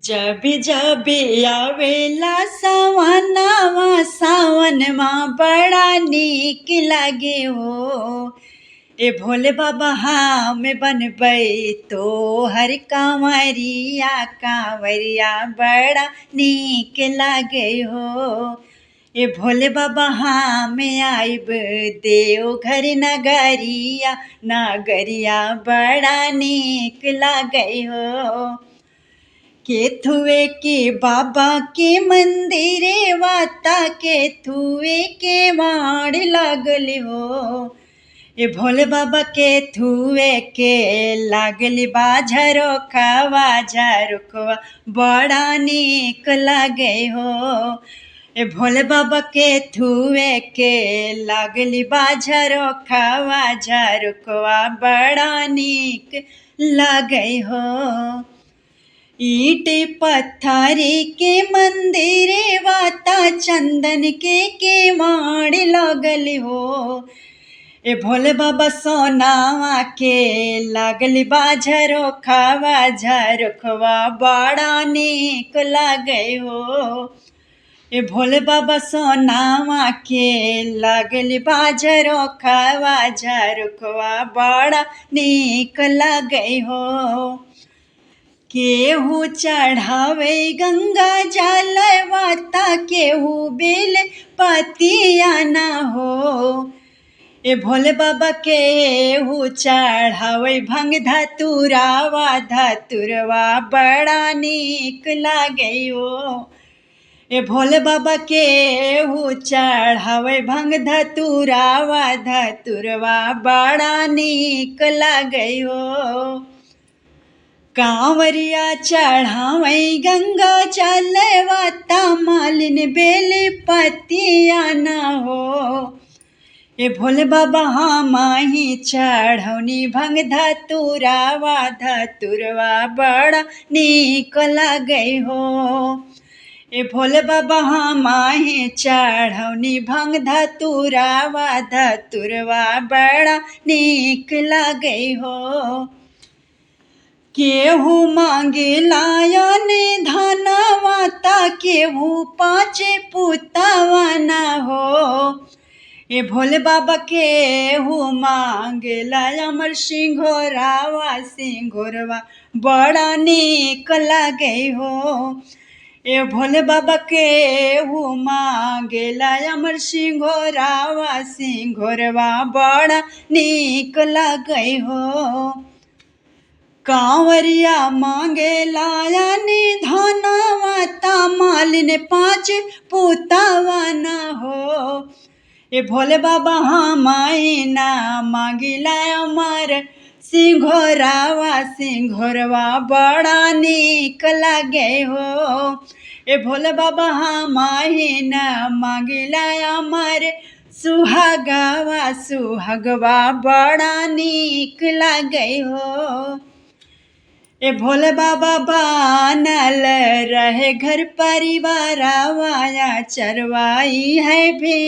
जब जब आवेला सवनवा सावनमा बड़ा नीक लागे हो। ए भोले बाबा हम बनबै तो हर कांवरिया कांवरिया बड़ा नीक लागे हो। ए भोले बाबा हम आइब देवघर नगरिया नगरिया बड़ा नीक लागे हो। केथुए के बाबा के मंदिरे वाता केथुए के माड़ लागल हो। ए भोले बाबा केथुए के लागल बाझरो खवा झरुखवा बड़ा नीक लागे हो। ए भोले बाबा केथुए के लागल बाझरो खवा झरुखवा बड़ा नीक लागे हो। ईट पत्थर के मंदिर वाता चंदन के माड़ लागल हो। ए भोले बाबा सोनावा के लागल बाझरो खवा झरुखवा बड़ा नीक लागे हो। ए भोले बाबा सोनावा के लागल बाझरो खवा झरुखवा बड़ा नीक लागे हो। केहू चढ़ावे गंगा जल वाता केहू बेल पतिया न हो। ए भोले बाबा केहू चढ़ावे भंग धतुरावा धतुरवा बड़ा नीक लागे हो। ए भोले बाबा केहू चढ़ावे भंग धतुरावा धतुरवा बड़ा नीक लागे हो। कांवरिया चढ़ावे गंगा जल वाता मालिन बेल पतिया न हो। ए भोले बाबा हम ही चढ़ौनी भंग धतुरावा धतुरवा बड़ा नीक लागे हो। ए भोले बाबा हम ही चढ़ौनी भंग धतुरावा धतुरवा बड़ा नीक लागे हो। केहू मांगे लायन धनवा ता केहू पाँच पुतवा न हो। ए भोले बाबा केहू मांगे लाय अमर सिंघोरावा सिंघोरवा बड़ा नीक लागे हो। ए भोले बाबा केहू मांगे लाय अमर सिंघोरावा सिंघोरवा बड़ा नीक लागे हो। कांवरिया मांगे लायन धनवा ता मालिन पाँच पुतवा न हो। ए भोले बाबा हम ना मांगिला अमर सिंघोरावा सिंघोरवा बड़ा नीक लागे हो। ए भोले बाबा हम ना मांगिला अमर सुहागवा सुहागवा बड़ा नीक लागे हो। ए भोले बाबा बनल रहे घर परिवार वाया चरवाई है भी।